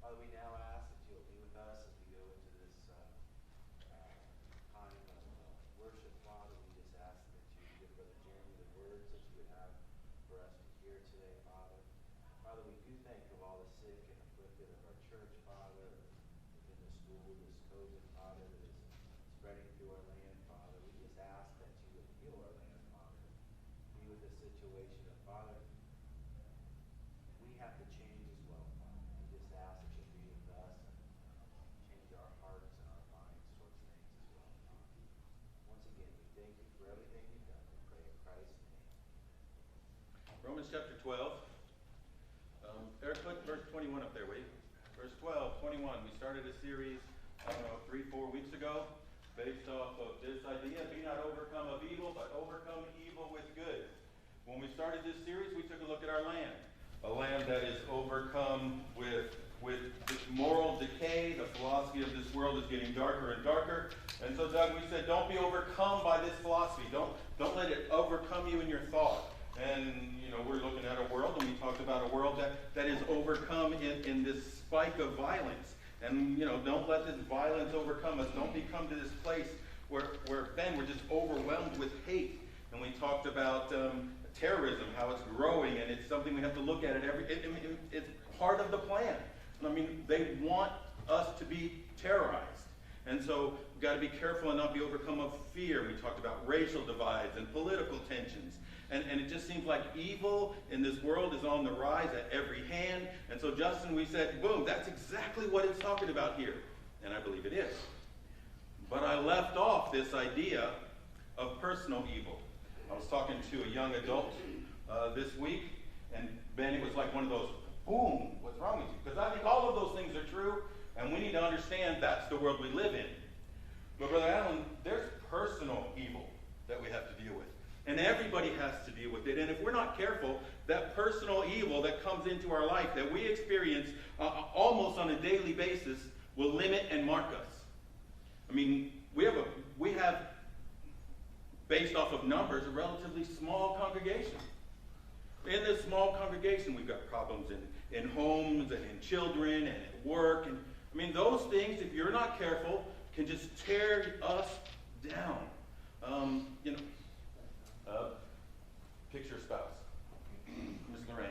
Father, we now ask that you'll be with us as we go into this time of worship. Father, we just ask that you give Brother Jeremy the words that you would have for us to hear today, Father. Father, we do think of all the sick and afflicted of our church, Father, within the school, this COVID, Father, that is spreading through our land, Father. We just ask that you would heal our land, Father. Be with the situation of, Father, we have to change as well, Father. We just ask that you be with us and change our hearts and our minds towards things as well, Father. Once again, we thank you for everything you've done. We pray in Christ's name. Romans chapter 12. Eric, put verse 21 up there, will you? Verse 12, 21. We started a series, 3-4 weeks ago, based off of this idea: be not overcome of evil, but overcome evil with good. When we started this series, we took a look at our land. A land that is overcome with moral decay. The philosophy of this world is getting darker and darker. And so, Doug, we said, don't be overcome by this philosophy. Don't let it overcome you in your thought. And, we're looking at a world, and we talked about a world that is overcome in this spike of violence. And, don't let this violence overcome us. Don't become to this place where Ben, we're just overwhelmed with hate. And we talked about terrorism, how it's growing, and it's something we have to look at it's part of the plan. They want us to be terrorized. And so we've got to be careful and not be overcome of fear. We talked about racial divides and political tensions. And it just seems like evil in this world is on the rise at every hand. And so, Justin, we said, boom, that's exactly what it's talking about here. And I believe it is. But I left off this idea of personal evil. I was talking to a young adult this week, and Ben, it was like one of those, boom, what's wrong with you? Because I think all of those things are true, and we need to understand that's the world we live in. But Brother Allen, there's personal evil that we have to deal with. And everybody has to deal with it. And if we're not careful, that personal evil that comes into our life, that we experience almost on a daily basis, will limit and mark us. We have, based off of numbers, a relatively small congregation. In this small congregation, we've got problems in homes and in children and at work. And those things, if you're not careful, can just tear us down. Picture spouse, Miss Lorraine.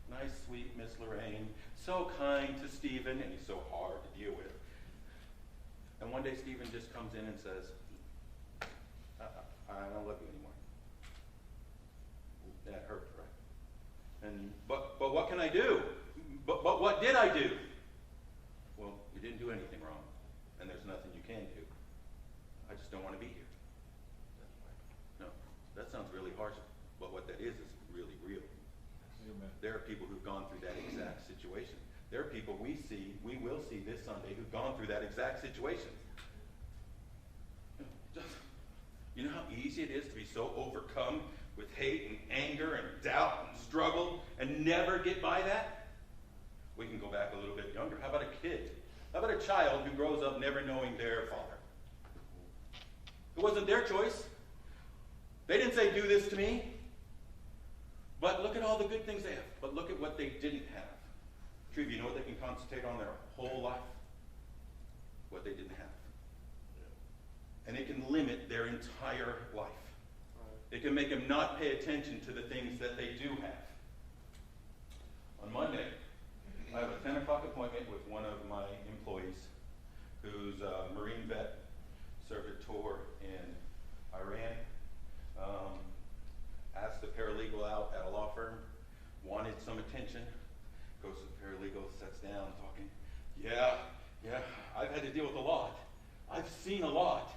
Nice, sweet Miss Lorraine. So kind to Stephen, and he's so hard to deal with. And one day Stephen just comes in and says, I don't love you anymore. That hurt, right? But what can I do? But what did I do? Well, you didn't do anything wrong, and there's nothing you can do. I just don't want to be here. No, that sounds really harsh, but what that is really real. Amen. There are people who've gone through that exact situation. There are people we will see this Sunday who've gone through that exact situation. You know how easy it is to be so overcome with hate and anger and doubt and struggle and never get by that? We can go back a little bit younger. How about a kid? How about a child who grows up never knowing their father? It wasn't their choice. They didn't say, do this to me. But look at all the good things they have. But look at what they didn't have. Treva, you know what they can concentrate on their whole life? What they didn't have. And it can limit their entire life. It can make them not pay attention to the things that they do have. On Monday, I have a 10 o'clock appointment with one of my employees who's a Marine vet, served a tour in Iran, asked the paralegal out at a law firm, wanted some attention, goes to the paralegal, sits down, talking. Yeah, I've had to deal with a lot. I've seen a lot.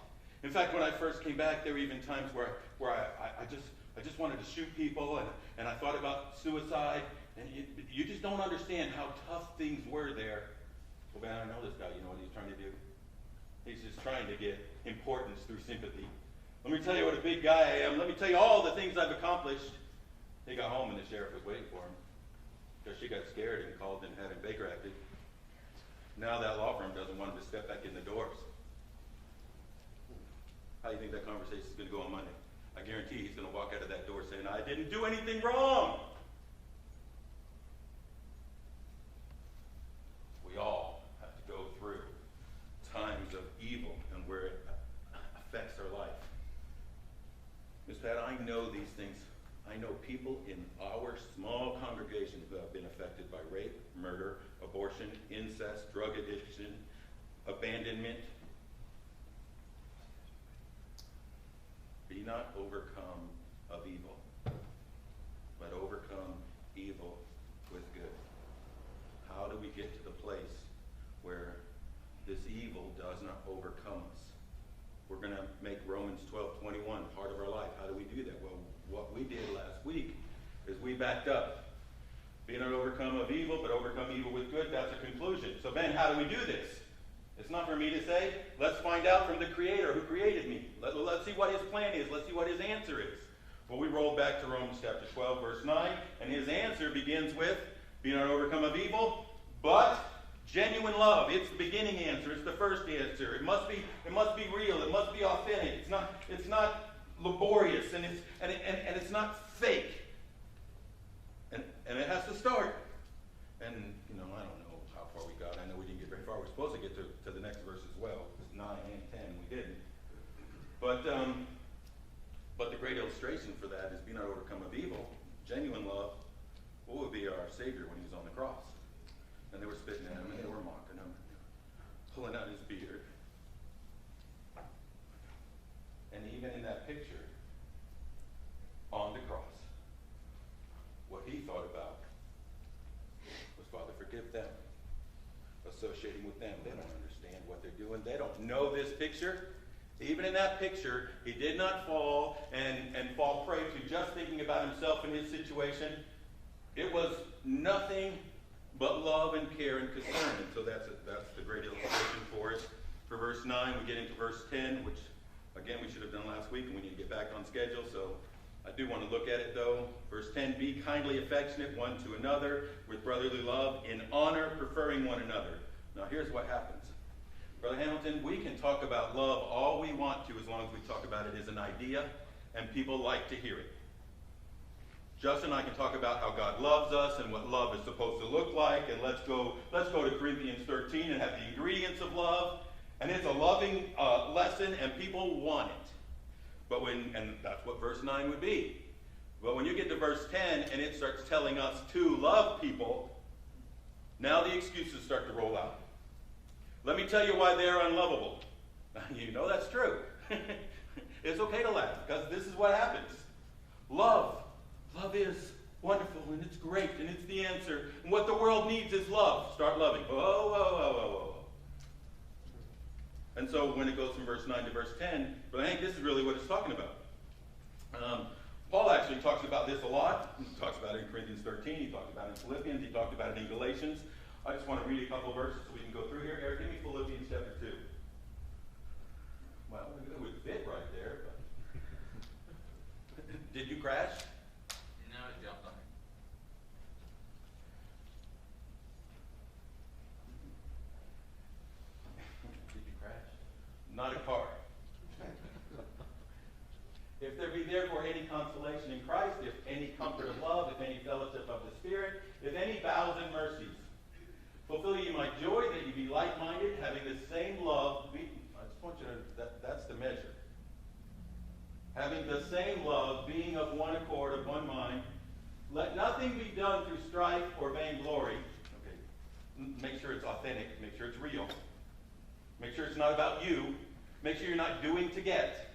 In fact, when I first came back, there were even times where I just wanted to shoot people, and I thought about suicide, and you just don't understand how tough things were there. Well, man, I know this guy. You know what he's trying to do? He's just trying to get importance through sympathy. Let me tell you what a big guy I am. Let me tell you all the things I've accomplished. He got home and the sheriff was waiting for him because she got scared and called and had him Baker acted. Now that law firm doesn't want him to step back in the doors. How do you think that conversation is going to go on Monday? I guarantee he's going to walk out of that door saying, I didn't do anything wrong. We all these things. I know people in our small congregation who have been affected by rape, murder, abortion, incest, drug addiction, abandonment. Be not overcome of evil, but overcome evil with good. How do we get to the place where this evil does not overcome us? We're going to make Romans 12:21 part of our life. How do we do that? Well, what we did last week is we backed up. Be not overcome of evil, but overcome evil with good. That's a conclusion. So Ben, how do we do this? It's not for me to say. Let's find out from the Creator who created me. Let's see what his plan is. Let's see what his answer is. Well, we roll back to Romans chapter 12, verse 9, and his answer begins with, be not overcome of evil, but genuine love. It's the beginning answer. It's the first answer. It must be real. It must be authentic. It's not laborious, and it's not fake. And it has to start. And I don't know how far we got. I know we didn't get very far. We're supposed to get to the next verse as well. It was 9 and 10. We didn't. But the great illustration for that is be not overcome of evil. Genuine love. What would be our Savior when he was on the cross? And they were spitting at him, and they were mocking him, pulling out his beard. And even in that picture, on the cross, what he thought about was, Father, forgive them. Associating with them. They don't understand what they're doing. They don't know this picture. Even in that picture, he did not fall and fall prey to just thinking about himself and his situation. It was nothing but love and care and concern. And so that's the great illustration for it. For verse 9, we get into verse 10, which, again, we should have done last week, and we need to get back on schedule. So I do want to look at it, though. Verse 10, be kindly affectionate one to another with brotherly love, in honor, preferring one another. Now, here's what happens. Brother Hamilton, we can talk about love all we want to as long as we talk about it as an idea, and people like to hear it. Justin and I can talk about how God loves us and what love is supposed to look like, and let's go to Corinthians 13 and have the ingredients of love. And it's a loving lesson, and people want it. And that's what verse 9 would be. But when you get to verse 10 and it starts telling us to love people, now the excuses start to roll out. Let me tell you why they're unlovable. You know that's true. It's okay to laugh, because this is what happens. Love is wonderful, and it's great, and it's the answer. And what the world needs is love. Start loving. Whoa. And so when it goes from verse 9 to verse 10, but I think this is really what it's talking about. Paul actually talks about this a lot. He talks about it in Corinthians 13. He talked about it in Philippians. He talked about it in Galatians. I just want to read a couple of verses so we can go through here. Eric, give me Philippians chapter 2. Well, it would fit right there. But did you crash? No, it jumped on me. Did you crash? Not a car. If there be therefore any consolation in Christ, if any comfort of love, if any fellowship of the Spirit, if any bowels and mercies, fulfill ye my joy, that ye be like-minded, having the same love. I just want you to, that's the measure. Having the same love, being of one accord, of one mind. Let nothing be done through strife or vainglory. Okay. Make sure it's authentic. Make sure it's real. Make sure it's not about you. Make sure you're not doing to get.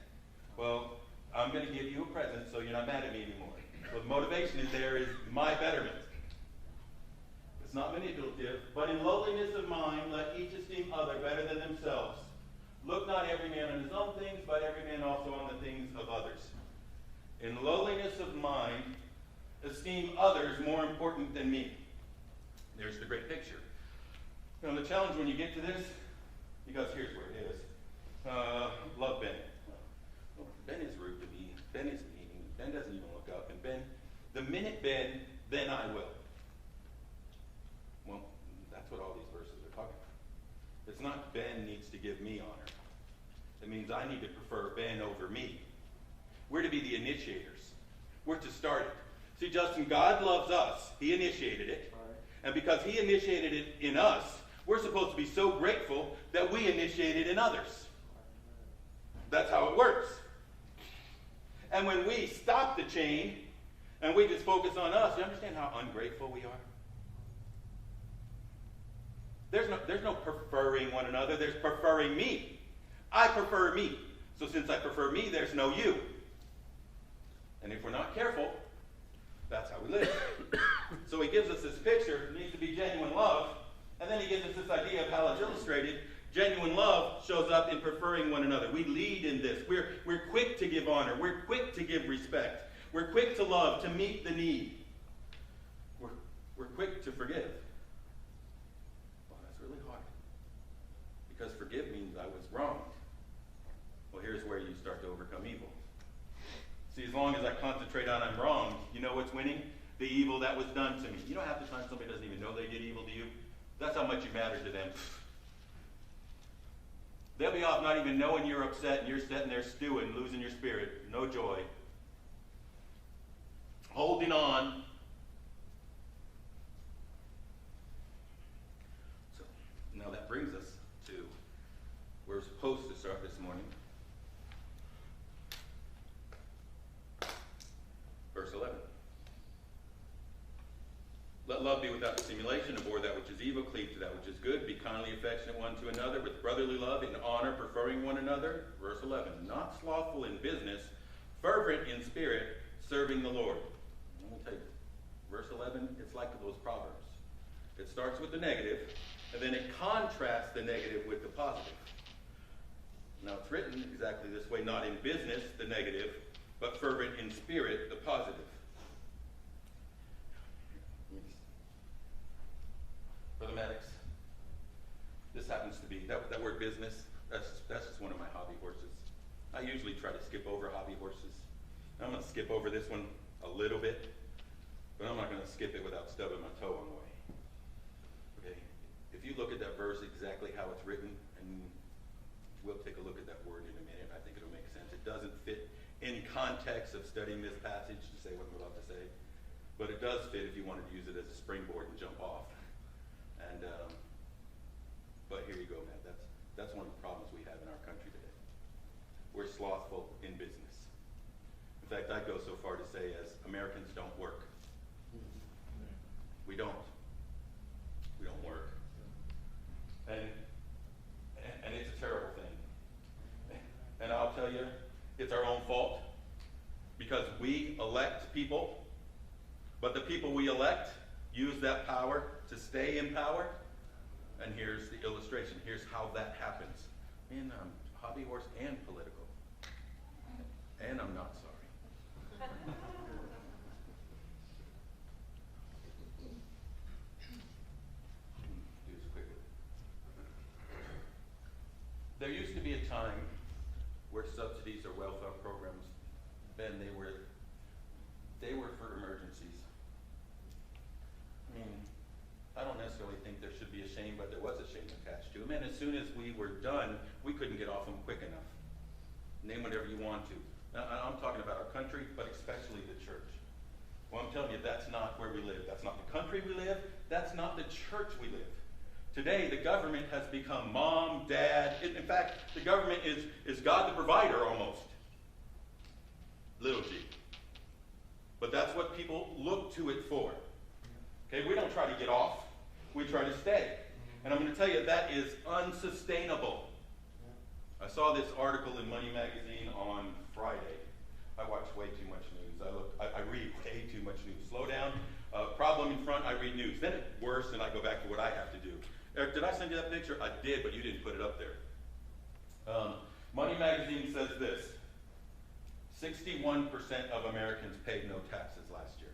Well, I'm going to give you a present so you're not mad at me anymore. So the motivation is there is my betterment. It's not manipulative, but in lowliness of mind, let each esteem other better than themselves. Look not every man on his own things, but every man also on the things of others. In lowliness of mind, esteem others more important than me. There's the great picture. Now the challenge when you get to this, because here's where it is. Love Ben. Well, Ben is rude to me. Ben is mean. Ben doesn't even look up. And Ben, the minute Ben, then I will. Well, that's what all these verses are talking about. It's not Ben needs to give me honor. It means I need to prefer Ben over me. We're to be the initiators. We're to start it. See, Justin, God loves us. He initiated it. And because he initiated it in us, we're supposed to be so grateful that we initiate it in others. That's how it works. And when we stop the chain and we just focus on us, you understand how ungrateful we are? There's no preferring one another. There's preferring me. I prefer me. So since I prefer me, there's no you. And if we're not careful, that's how we live. So he gives us this picture. It needs to be genuine love. And then he gives us this idea of how it's illustrated. Genuine love shows up in preferring one another. We lead in this. We're quick to give honor. We're quick to give respect. We're quick to love, to meet the need. We're quick to forgive. Well, that's really hard. Because forgive means I was wronged. Well, here's where you start to overcome evil. See, as long as I concentrate on I'm wrong, you know what's winning? The evil that was done to me. You know half the time somebody doesn't even know they did evil to you? That's how much you matter to them. They'll be off not even knowing you're upset and you're sitting there stewing, losing your spirit, no joy. Holding on. So, now that brings us to where we're supposed to start this morning. Verse 11. Let love be without dissimulation, abhor that which is evil, cleave to that which is good, be kindly affectionate one to another, with brotherly love, in honor, preferring one another. Verse 11. Not slothful in business, fervent in spirit, serving the Lord. I'm going to tell you, verse 11, it's like those Proverbs. It starts with the negative, and then it contrasts the negative with the positive. Now it's written exactly this way, not in business, the negative, but fervent in spirit, the positive. Brother Maddox, this happens to be, that word business, that's just one of my hobby horses. I usually try to skip over hobby horses. I'm going to skip over this one a little bit, but I'm not going to skip it without stubbing my toe on the way. Okay? If you look at that verse exactly how it's written, and we'll take a look at that word in a minute, I think it'll make sense. It doesn't fit in context of studying this passage to say what I'm about to say, but it does fit if you wanted to use it as a springboard and jump off. And but here you go, man. That's one of the problems we have in our country today. We're slothful in business. In fact, I'd go so far to say as Americans don't work. We don't. We don't work. And it's a terrible thing. And I'll tell you, it's our own fault because we elect people, but the people we elect use that power to stay in power. And here's the illustration. Here's how that happens. In hobby horse and political. And I'm not sorry. Do this quickly. There used to be a time where subsidies or welfare programs, Ben, they were for emergencies. I mean, I don't necessarily think there should be a shame, but there was a shame attached to them. And as soon as we were done, we couldn't get off them quick enough. Name whatever you want to. Now, I'm talking about our country, but especially the church. Well, I'm telling you, that's not where we live. That's not the country we live. That's not the church we live. Today, the government has become mom, dad. In fact, the government is God the provider almost. Little g. But that's what people look to it for. Okay, we don't try to get off. We try to stay. And I'm going to tell you, that is unsustainable. I saw this article in Money Magazine on Friday. I watch way too much news. I read way too much news. Slow down. Problem in front, I read news. Then it's worse, and I go back to what I have to do. Eric, did I send you that picture? I did, but you didn't put it up there. Money Magazine says this. 61% of Americans paid no taxes last year.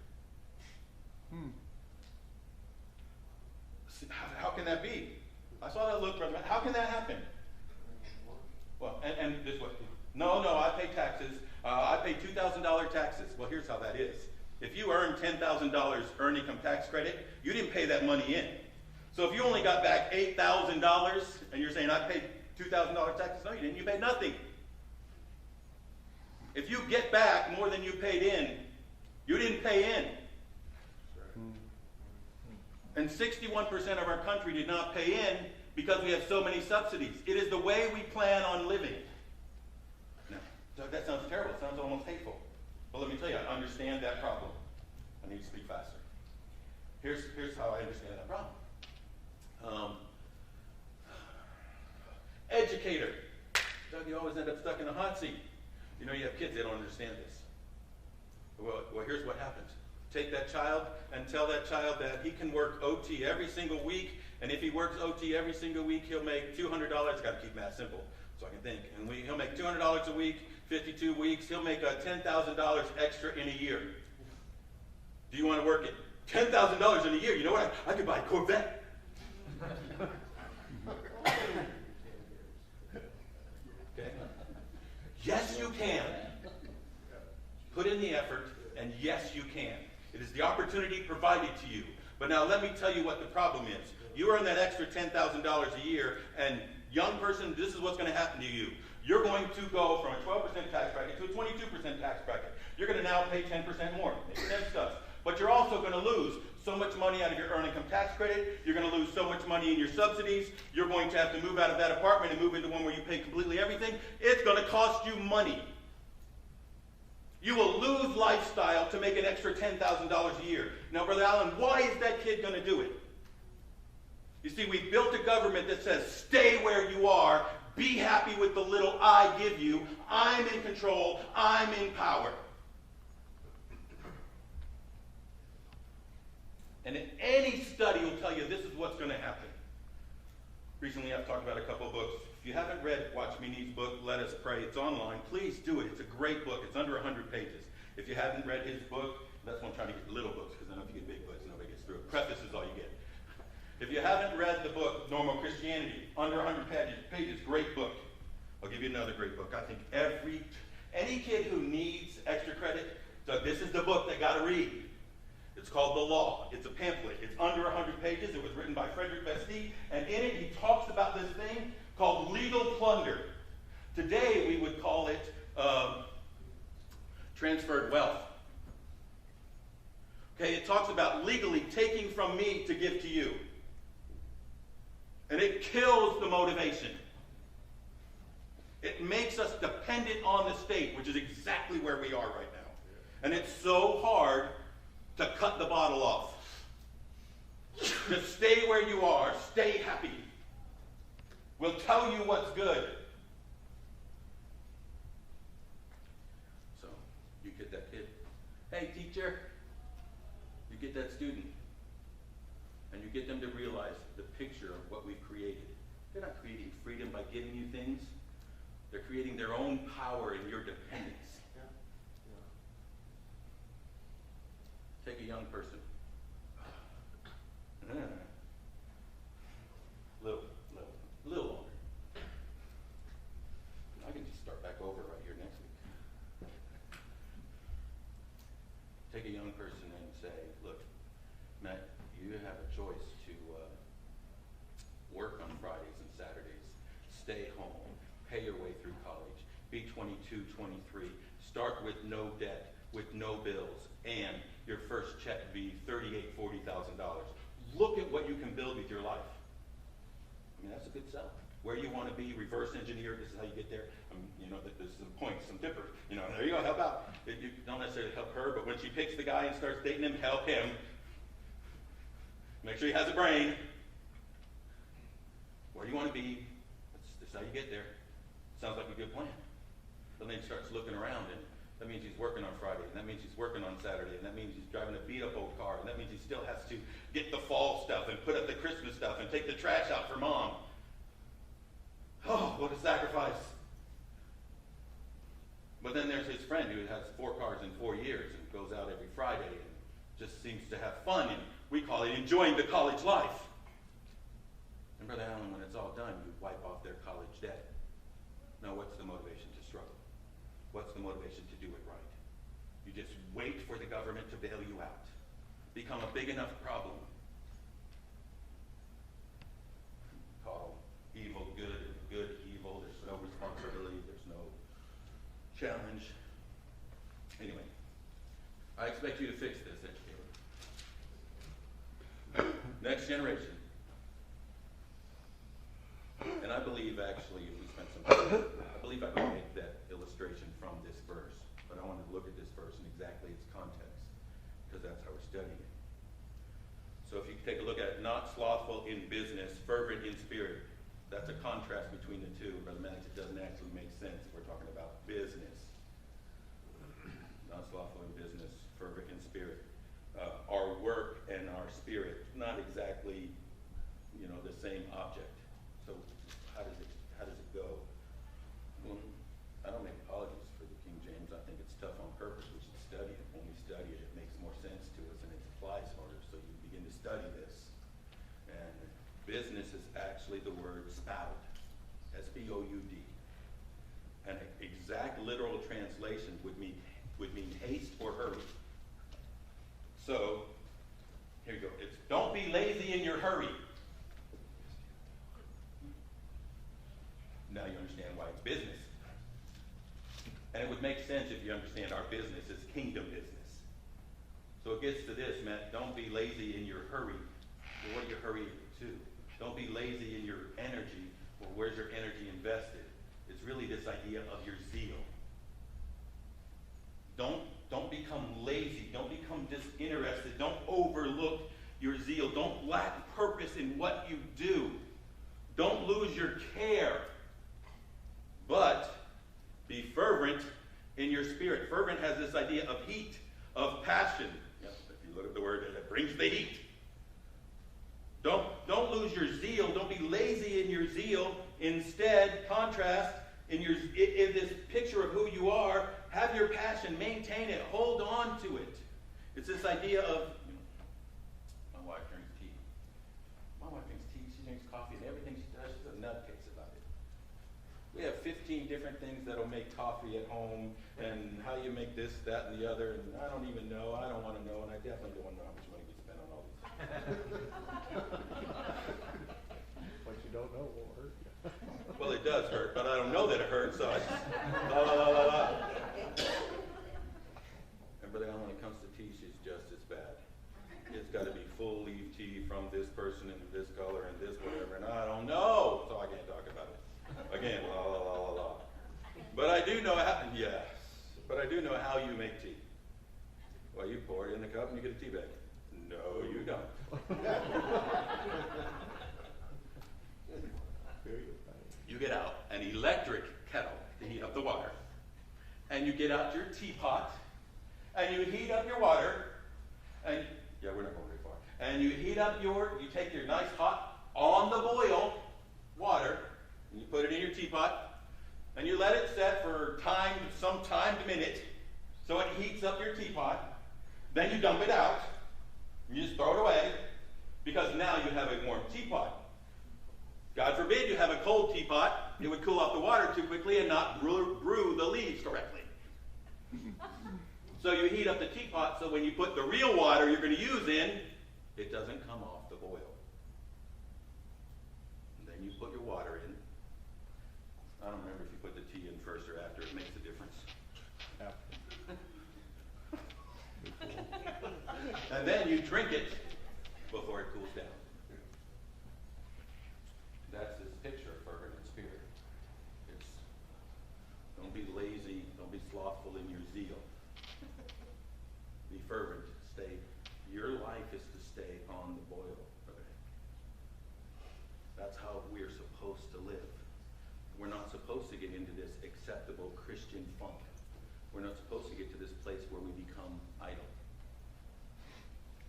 How can that be? I saw that look, brother. How can that happen? Well, and this way. No, I pay taxes. I pay $2,000 taxes. Well, here's how that is. If you earn $10,000 earned income tax credit, you didn't pay that money in. So if you only got back $8,000 and you're saying, I paid $2,000 taxes, no, you didn't. You paid nothing. If you get back more than you paid in, you didn't pay in. And 61% of our country did not pay in because we have so many subsidies. It is the way we plan on living. Now, that sounds terrible. It sounds almost hateful. Well, let me tell you, I understand that problem. I need to speak faster. Here's how I understand that problem. Educator. Doug, you always end up stuck in a hot seat. You know, you have kids, they don't understand this. Well, here's what happens. Take that child and tell that child that he can work OT every single week, and if he works OT every single week, he'll make $200. Got to keep math simple so I can think. And he'll make $200 a week, 52 weeks. He'll make $10,000 extra in a year. Do you want to work it? $10,000 in a year. You know what? I could buy a Corvette. Okay? Yes, you can. Put in the effort, and yes, you can. It is the opportunity provided to you. But now let me tell you what the problem is. You earn that extra $10,000 a year, and young person, this is what's going to happen to you. You're going to go from a 12% tax bracket to a 22% tax bracket. You're going to now pay 10% more. Makes sense stuff. But you're also going to lose so much money out of your earned income tax credit. You're going to lose so much money in your subsidies. You're going to have to move out of that apartment and move into one where you pay completely everything. It's going to cost you money. You will lose lifestyle to make an extra $10,000 a year. Now, Brother Allen, why is that kid going to do it? You see, we built a government that says, stay where you are, be happy with the little I give you, I'm in control, I'm in power. And any study will tell you this is what's going to happen. Recently, I've talked about a couple books. If you haven't read Watch Me Needs' book, Let Us Pray, it's online. Please do it. It's a great book. It's under 100 pages. If you haven't read his book, that's why I'm trying to get little books, because I know if you get big books, nobody gets through it. Preface is all you get. If you haven't read the book, Normal Christianity, under 100 pages, great book. I'll give you another great book. I think any kid who needs extra credit, so this is the book they got to read. It's called The Law. It's a pamphlet. It's under 100 pages. It was written by Frederick Bastille, and in it he talks about this thing called legal plunder. Today we would call it transferred wealth. Okay, it talks about legally taking from me to give to you. And it kills the motivation. It makes us dependent on the state, which is exactly where we are right now. And it's so hard to cut the bottle off. Just stay where you are. Stay happy. We'll tell you what's good. So, you get that kid. Hey, teacher. You get that student. And you get them to realize the picture of what we've created. They're not creating freedom by giving you things. They're creating their own power in your dependence. Take a young person. Little longer. I can just start back over right here next week. Take a young person and say, look, Matt, you have a choice to work on Fridays and Saturdays, stay home, pay your way through college, be 22, 23, start with no debt, with no bills, and your first check be $38,000, $40,000. Look at what you can build with your life. I mean, that's a good sell. Where you want to be, reverse engineer, this is how you get there. There's some points, some dippers. There you go, help out. You don't necessarily help her, but when she picks the guy and starts dating him, help him. Make sure he has a brain. Where do you want to be? This is how you get there. Sounds like a good plan. But then he starts looking around, and that means he's working on Friday, and that means he's working on Saturday, and that means he's driving a beat-up old car, and that means he still has to get the fall stuff and put up the Christmas stuff and take the trash out for Mom. Oh, what a sacrifice. But then there's his friend who has 4 cars in 4 years and goes out every Friday and just seems to have fun, and we call it enjoying the college life. And Brother Allen, when it's all done, you wipe off their college debt. Now, what's the motivation to struggle? What's the motivation to do it right? You just wait for the government to bail you out. Become a big enough problem. Call evil good and good evil. There's no responsibility. There's no challenge. Anyway, I expect you to fix this, educator. Next generation. And I believe, actually, if we spent some time, I believe I can make that illustration from this verse. But I want to look at this verse and studying it. So if you take a look at not slothful in business, fervent in spirit, that's a contrast between the two. Brother Max, it doesn't actually make sense if we're talking about business. Not slothful in business, fervent in spirit. Our work and our spirit, not exactly, the same object. So how does it go? Well, I don't make apologies for the King James. I think it's tough on purpose. We should study it. When we study it, it makes more sense to us and it applies harder. So you begin to study this. And business is actually the word spout, S-P-O-U-D. An exact literal translation would mean haste or hurry. So here you go. It's don't be lazy in your hurry. Now you understand why it's business. And it would make sense if you understand our business is kingdom business. So it gets to this, Matt. Don't be lazy in your hurry. Well, what are you hurrying to? Don't be lazy in your energy. Well, where's your energy invested? It's really this idea of your zeal. Don't become lazy. Don't become disinterested. Don't overlook your zeal. Don't lack purpose in what you do. Don't lose your care. But be fervent in your spirit. Fervent has this idea of heat, of passion. If you look at the word, it brings the heat. Don't lose your zeal. Don't be lazy in your zeal. Instead, contrast in this picture of who you are. Have your passion. Maintain it. Hold on to it. It's this idea of, my wife drinks tea. My wife drinks tea. She drinks coffee, and everything she does, she's a nutcase about it. We have 15 different things that'll make coffee at home, and how you make this, that, and the other, and I don't even know. I don't want to know, and I definitely don't want to know how much money we spend on all these. What you don't know won't hurt you. Well, it does hurt, but I don't know that it hurts, so I just, la, la, la, la, la. And Brother Allen, when it comes to tea, she's just as bad. It's got to be full leaf tea from this person and this color and this whatever, and I don't know, so I can't talk about it. Again, la, la, la, la, la. But I do know how, yes, but I do know how you make tea. Well, you pour it in the cup and you get a tea bag. No, you don't. You get out an electric kettle to heat up the water, and you get out your teapot, and you heat up your water, and yeah, we're not going very far. And you take your nice hot, on the boil water, and you put it in your teapot, and you let it set for some timed minute, so it heats up your teapot. Then you dump it out, and you just throw it away, because now you have a warm teapot. God forbid you have a cold teapot, it would cool off the water too quickly and not brew the leaves correctly. So you heat up the teapot so when you put the real water you're going to use in, it doesn't come off the boil. And then you put your water in. I don't remember if you put the tea in first or after, it makes a difference. And then you drink it before it cools down. That's this picture of fervent in spirit. It's don't be lazy, don't be slothful in your zeal. Be fervent, your life is to stay on the boil, brother. That's how we're supposed to live. We're not supposed to get into this acceptable Christian funk. We're not supposed to get to this place where we become idle.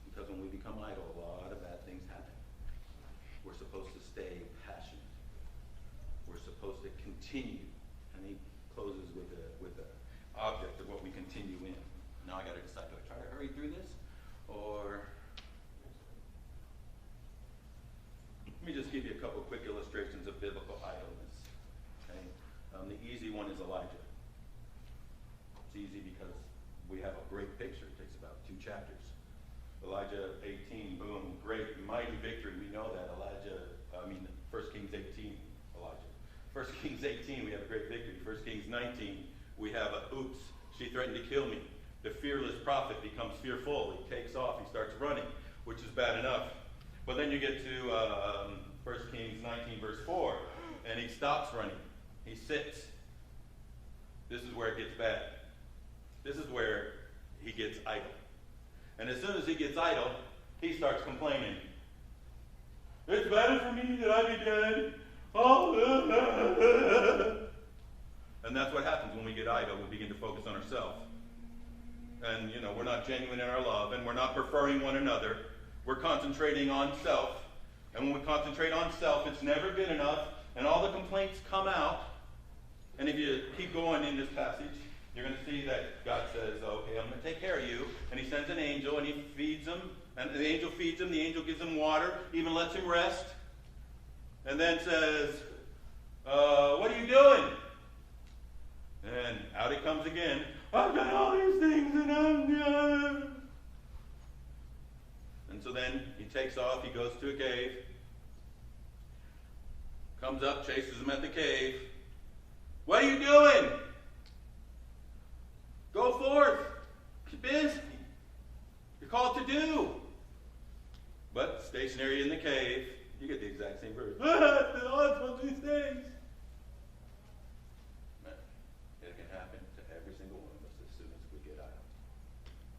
Because when we become idle, a lot of bad things happen. We're supposed to stay passionate. We're supposed to continue. And he closes with the object of what we continue in. Now I got to decide, do I try to hurry through this? Or let me just give you a couple quick illustrations of biblical idleness. Okay? The easy one is Elijah. It's easy because we have a great picture. It takes about 2 chapters. Elijah 18, boom, great, mighty victory. We know that. 1 Kings 18, Elijah. 1 Kings 18, we have a great victory. 1 Kings 19, we have a oops, she threatened to kill me. The fearless prophet becomes fearful. He takes off. He starts running, which is bad enough. But then you get to 1 Kings 19, verse 4, and he stops running. He sits. This is where it gets bad. This is where he gets idle. And as soon as he gets idle, he starts complaining. It's better for me that I be dead. Oh. And that's what happens when we get idle. We begin to focus on ourselves. And, we're not genuine in our love, and we're not preferring one another. We're concentrating on self. And when we concentrate on self, it's never good enough, and all the complaints come out. And if you keep going in this passage, you're going to see that God says, okay, I'm going to take care of you. And he sends an angel, and he feeds him. And the angel feeds him. The angel gives him water, even lets him rest. And then says, what are you doing? And out he comes again. I've done all these things, and I'm done. And so then he takes off. He goes to a cave. Comes up, chases him at the cave. What are you doing? Go forth. Keep busy. You're called to do. But stationary in the cave, you get the exact same verse. The odds of these things. It can happen to every single one of us as soon as we get idle.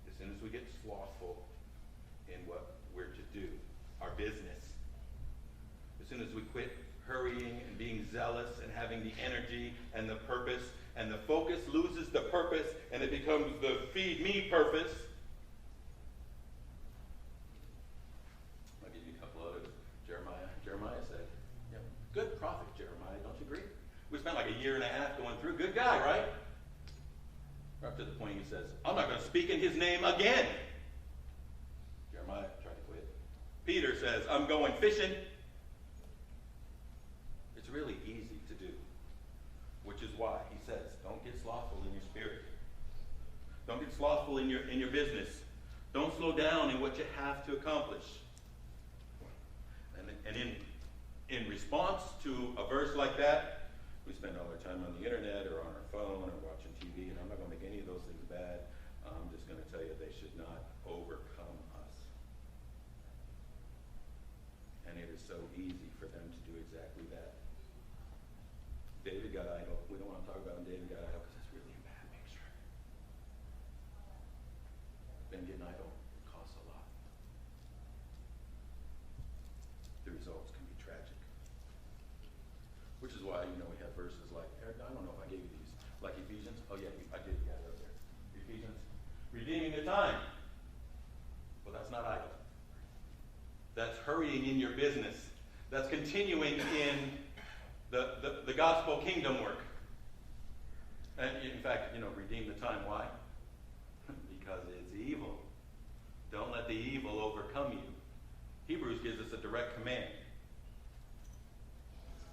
As soon as we get slothful in what we're to do, our business. As soon as we quit hurrying and being zealous and having the energy and the purpose, and the focus loses the purpose, and it becomes the feed me purpose. I'll give you a couple others. Jeremiah said, good prophet Jeremiah, don't you agree? We spent like a year and a half going through. Good guy, right? Up to the point he says, I'm not going to speak in his name again. Jeremiah tried to quit. Peter says, I'm going fishing. It's really easy to do, which is why he says, don't get slothful in your spirit. Don't get slothful in your business. Don't slow down in what you have to accomplish. And in response to a verse like that, we spend all our time on the internet or on our phone or watching TV, and I'm not going to make any of those things bad. I'm just going to tell you they should not overcome us. And it is so easy for them to do exactly that. David got idle. We don't want to talk about when David got idle because it's really a bad picture. Been getting idle costs a lot. The results can be tragic. Which is why, we have verses like, I don't know if I gave you these, like Ephesians. Oh yeah, I did, yeah, they're up there. Ephesians, redeeming the time. Well, that's not idle. That's hurrying in your business. That's continuing in the gospel kingdom work. And in fact, redeem the time. Why? Because it's evil. Don't let the evil overcome you. Hebrews gives us a direct command.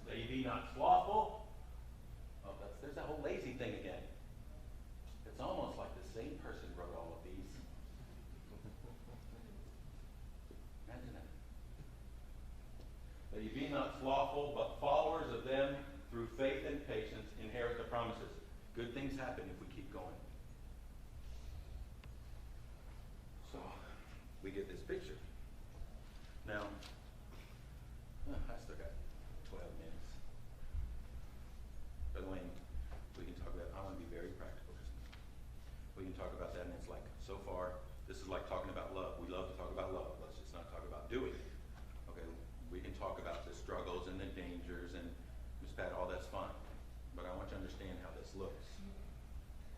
That ye be not slothful. Oh, there's that whole lazy thing again. It's almost like the same person wrote all of these. Imagine that. That ye be not slothful, but followers of them through faith and patience inherit the promises. Good things happen if we keep going. So, we get this picture. Now, I still got 12 minutes. By the way, we can talk about, I want to be very practical. We can talk about that, and it's like, so far, this is like talking about love. We love to talk about love. Let's just not talk about doing it. Okay, we can talk about the struggles and the dangers, and Ms. Pat, all that's fine. But I want you to understand how this looks.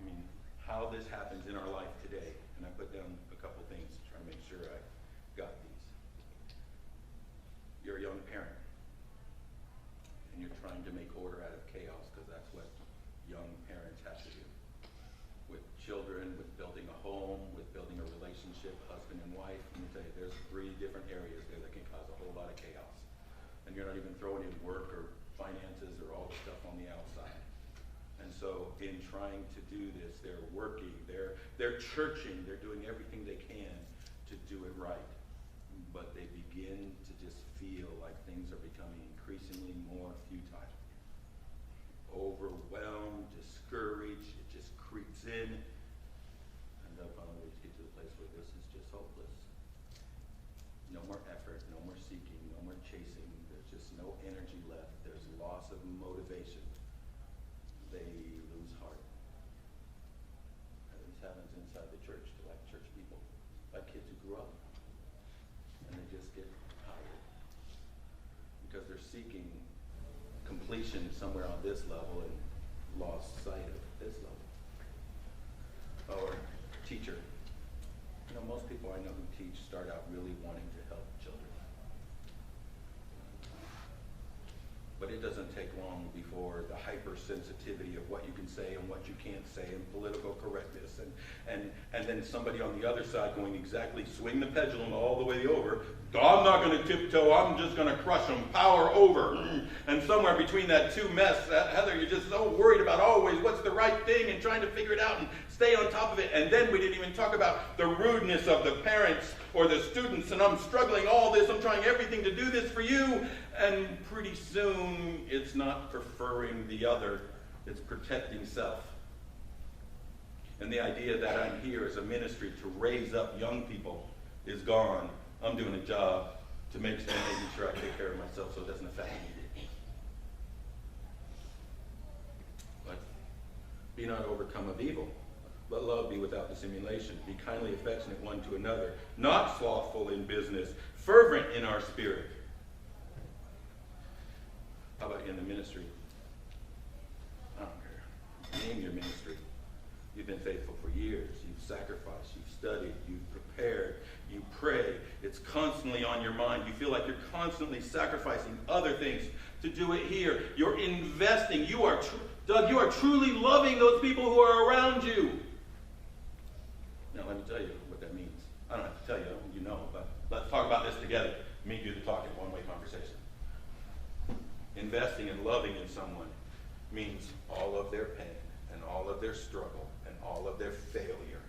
I mean, how this happens in our life today. And I put down a couple things to try to make sure I got these. You're a young parent, and you're trying to make order out of chaos, because that's what young parents have to do. With children, with building a home, with building a relationship, husband and wife. Let me tell you, there's 3 different areas there that can cause a whole lot of chaos. And you're not even throwing in work or finances or all the stuff on the outside. And so in trying to do this, they're working, they're churching, they're doing everything they can to do it right. But they begin to just feel like things are becoming increasingly more futile. Overwhelmed, discouraged, it just creeps in. And they'll finally get to the place where this is just hopeless. No more effort, no more seeking, no more chasing. There's just no energy left. There's loss of motivation. They lose heart. And this happens inside the church to like church people, like kids seeking completion somewhere on this level and lost sight of this level. Or teacher. You know, most people I know who teach start out really wanting to help children. But it doesn't take long before the hypersensitivity of what you can say and what you can't say and political correctness and then somebody on the other side going exactly swing the pendulum all the way over. I'm not going to tiptoe, I'm just going to crush them, power over. And somewhere between that two mess, Heather, you're just so worried about always what's the right thing and trying to figure it out and stay on top of it. And then we didn't even talk about the rudeness of the parents or the students, and I'm struggling all this, I'm trying everything to do this for you, and pretty soon it's not preferring the other, it's protecting self. And the idea that I'm here as a ministry to raise up young people is gone. I'm doing a job to making sure I take care of myself so it doesn't affect me. But be not overcome of evil. Let love be without dissimulation. Be kindly affectionate one to another, not slothful in business, fervent in our spirit. How about in the ministry? I don't care. Name your ministry. You've been faithful for years. You've sacrificed. You've studied. You've prepared. You pray. It's constantly on your mind. You feel like you're constantly sacrificing other things to do it here. You're investing. Doug, you are truly loving those people who are around you. Now, let me tell you what that means. I don't have to tell you, you know, but let's talk about this together. Me do the talking, one-way conversation. Investing and loving in someone means all of their pain and all of their struggle and all of their failure.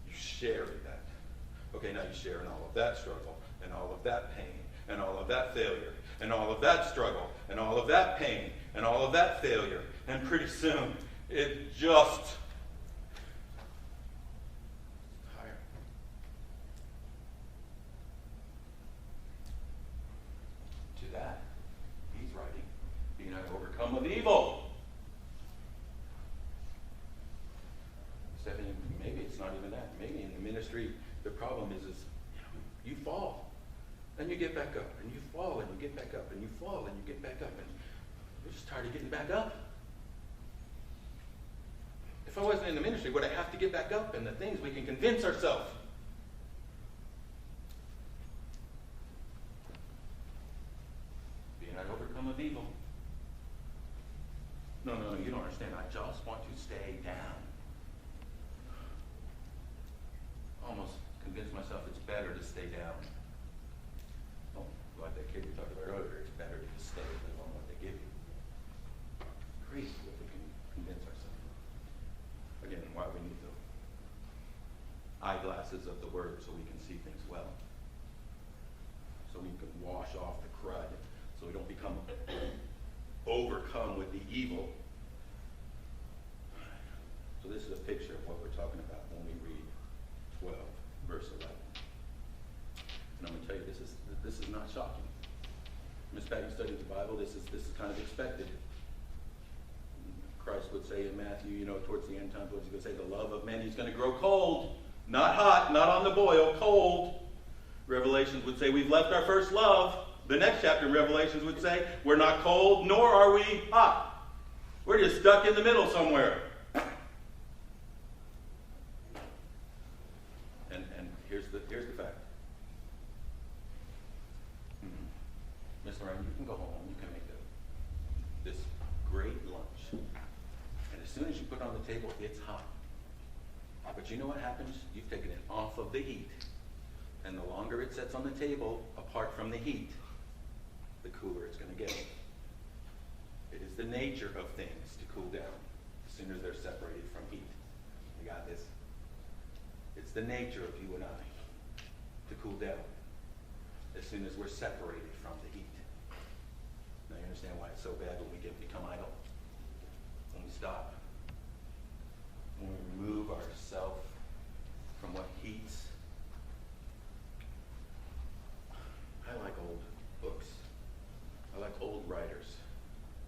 You share in that. Okay, now you share in all of that struggle and all of that pain and all of that failure and all of that struggle and all of that pain and all of that failure. And pretty soon, it just of evil. Maybe it's not even that. Maybe in the ministry, the problem is you fall, and you get back up, and you fall, and you get back up, and you fall, and you get back up, and you're just tired of getting back up. If I wasn't in the ministry, would I have to get back up? And the things we can convince ourselves. Be not overcome of evil. No, you don't understand. I just want to stay down. Almost convince myself it's better to stay down. Oh, like that kid we talked about earlier, it's better to just stay and live on what they give you. Crazy what we can convince ourselves. Again, why we need the eyeglasses of the Word so we can see things well. So we can wash off the crud, so we don't become overcome with the evil. So this is a picture of what we're talking about when we read 12, verse 11. And I'm going to tell you, this is not shocking. Miss Patty studied the Bible. This is kind of expected. Christ would say in Matthew, towards the end times, what's he going to say? The love of men, he's going to grow cold, not hot, not on the boil, cold. Revelations would say we've left our first love. The next chapter in Revelations would say we're not cold, nor are we hot. We're just stuck in the middle somewhere. And here's the fact. Miss Lorraine, you can go home. You can make this great lunch. And as soon as you put it on the table, it's hot. But you know what happens? You've taken it off of the heat. And the longer it sits on the table, apart from the heat, the cooler it's going to get. It is the nature of things to cool down as soon as they're separated from heat. You got this? It's the nature of you and I to cool down as soon as we're separated from the heat. Now you understand why it's so bad when we become idle? When we stop. When we remove ourselves from what heats. I like old books. I like old writers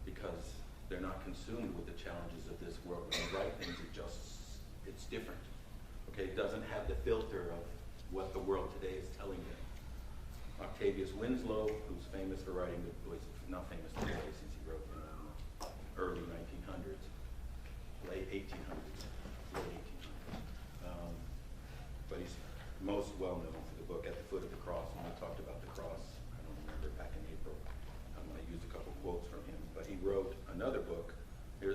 because they're not consumed with the challenges of this world. When they write things, it's different. Okay, it doesn't have the filter of what the world today is telling them. Octavius Winslow, who's famous for writing the boys, not famous today since he wrote them in the early 1900s, late 1800s. But he's most well known for the book At the Foot of the Cross. When we talked about the cross, I don't remember, back in April, I used a couple quotes from him. But he wrote another book.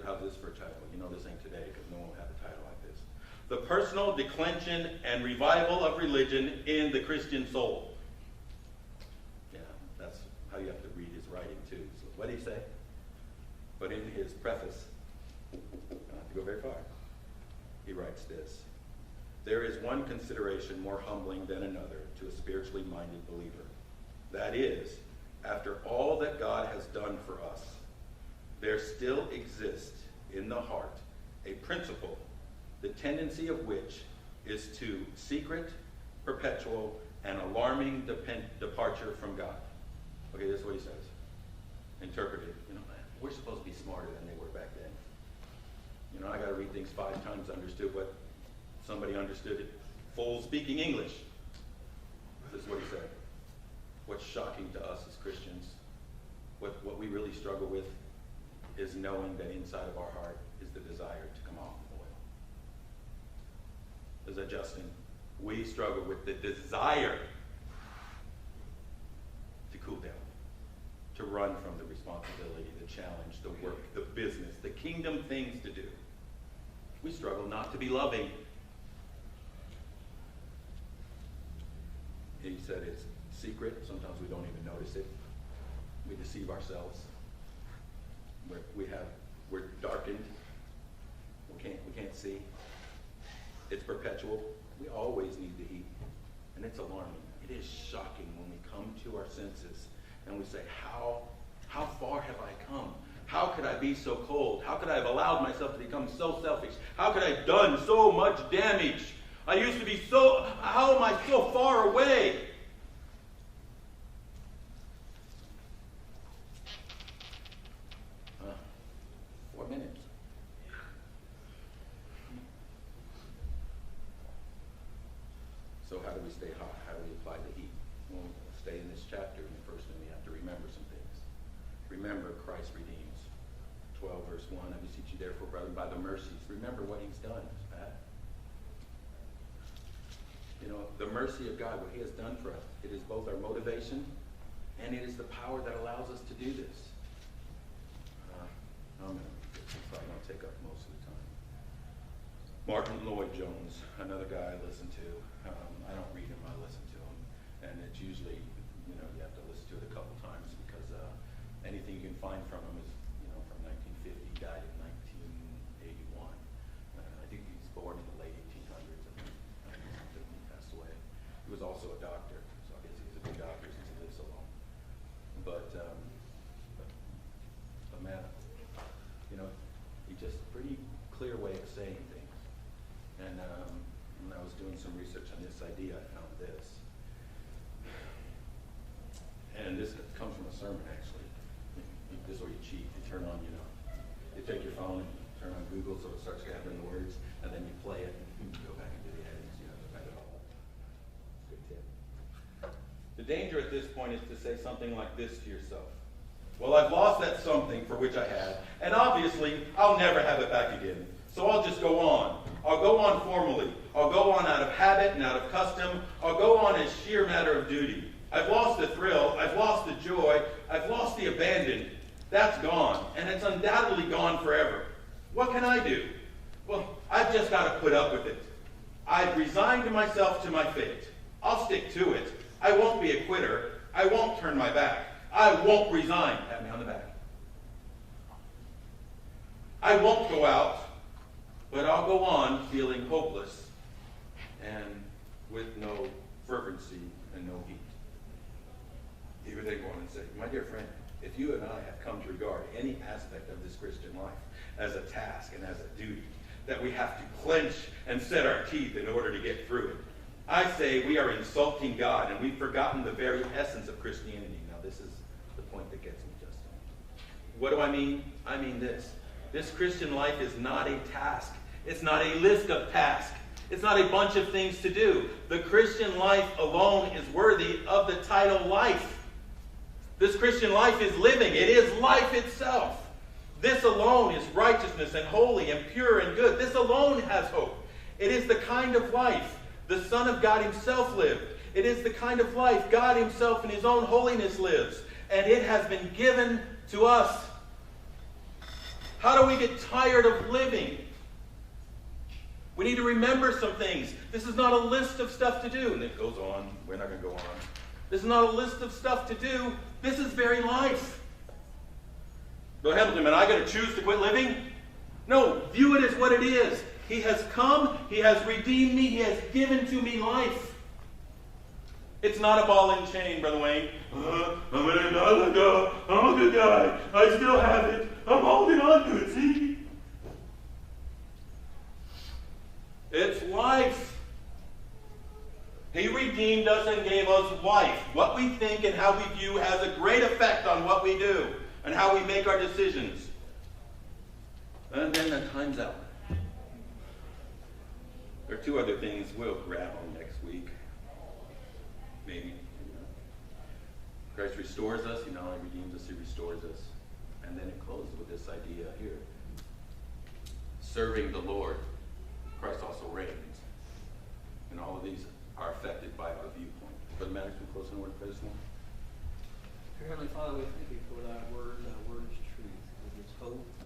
How's this for a title? You know this ain't today because no one will have a title like this. The Personal Declension and Revival of Religion in the Christian Soul. Yeah, that's how you have to read his writing too. So what did he say? But in his preface, I don't have to go very far, he writes this. There is one consideration more humbling than another to a spiritually minded believer. That is, after all that God has done for us, there still exists in the heart a principle, the tendency of which is to secret, perpetual, and alarming departure from God. Okay, this is what he says. Interpreted. We're supposed to be smarter than they were back then. I got to read things 5 times to understand what somebody understood it full speaking English. This is what he said. What's shocking to us as Christians, what we really struggle with, is knowing that inside of our heart is the desire to come off the oil. As a Justin, we struggle with the desire to cool down, to run from the responsibility, the challenge, the work, the business, the kingdom things to do. We struggle not to be loving. He said it's secret. Sometimes we don't even notice it. We deceive ourselves. We're darkened. We can't see. It's perpetual. We always need the heat. And it's alarming. It is shocking when we come to our senses and we say, how far have I come? How could I be so cold? How could I have allowed myself to become so selfish? How could I have done so much damage? I used to be how am I so far away? Minutes. So how do we stay hot? How do we apply the heat? Well, stay in this chapter, and the first thing we have to remember some things. Remember, Christ redeems. 12 verse 1, I beseech you therefore, brethren, by the mercies. Remember what he's done, Pat. The mercy of God, what he has done for us, it is both our motivation and it is the power that allows us to do this. It's probably going to take up most of the time. Martin Lloyd-Jones, another guy I listen to. I don't read him, I listen to him. And it's usually, you have to listen to it a couple times because anything you can find from him is, from 1950. He died in 1981. I think he was born in the late 1800s. I think he passed away. He was also a doctor, so I guess he was a good doctor since he lived so long. But man, just a pretty clear way of saying things. And when I was doing some research on this idea, I found this. And this comes from a sermon, actually. This is where you cheat. You turn on, you take your phone and turn on Google so it starts gathering the words, and then you play it and you go back and do the edits. You have to type it all. Good tip. The danger at this point is to say something like this to yourself. Well, I've lost that something for which I had, and obviously, I'll never have it back again. So I'll just go on. I'll go on formally. I'll go on out of habit and out of custom. I'll go on as sheer matter of duty. I've lost the thrill. I've lost the joy. I've lost the abandon. That's gone, and it's undoubtedly gone forever. What can I do? Well, I've just got to put up with it. I've resigned myself to my fate. I'll stick to it. I won't be a quitter. I won't turn my back. I won't resign. Pat me on the back. I won't go out, but I'll go on feeling hopeless and with no fervency and no heat. Here they go on and say, my dear friend, if you and I have come to regard any aspect of this Christian life as a task and as a duty, that we have to clench and set our teeth in order to get through it, I say we are insulting God and we've forgotten the very essence of Christianity. Now this is the point that gets me, Justin. What do I mean? I mean this. This Christian life is not a task. It's not a list of tasks. It's not a bunch of things to do. The Christian life alone is worthy of the title life. This Christian life is living. It is life itself. This alone is righteousness and holy and pure and good. This alone has hope. It is the kind of life the Son of God himself lived. It is the kind of life God himself in his own holiness lives. And it has been given to us. How do we get tired of living? We need to remember some things. This is not a list of stuff to do. And it goes on. We're not going to go on. This is not a list of stuff to do. This is very life. Bill Hamilton, man, I got to choose to quit living? No, view it as what it is. He has come. He has redeemed me. He has given to me life. It's not a ball and chain, Brother Wayne. I'm a good guy. I still have it. I'm holding on to it, see? It's life. He redeemed us and gave us life. What we think and how we view has a great effect on what we do and how we make our decisions. And then the time's out. There are two other things we'll grab on next week. Maybe. Christ restores us. He not only redeems us, he restores us. And then it closes with this idea here. Serving the Lord. Christ also reigns. And all of these are affected by our viewpoint. Brother Maddox, we close in word of prayer this morning. Dear Heavenly Father, we thank you for thy word. Thy word is truth. It is hope.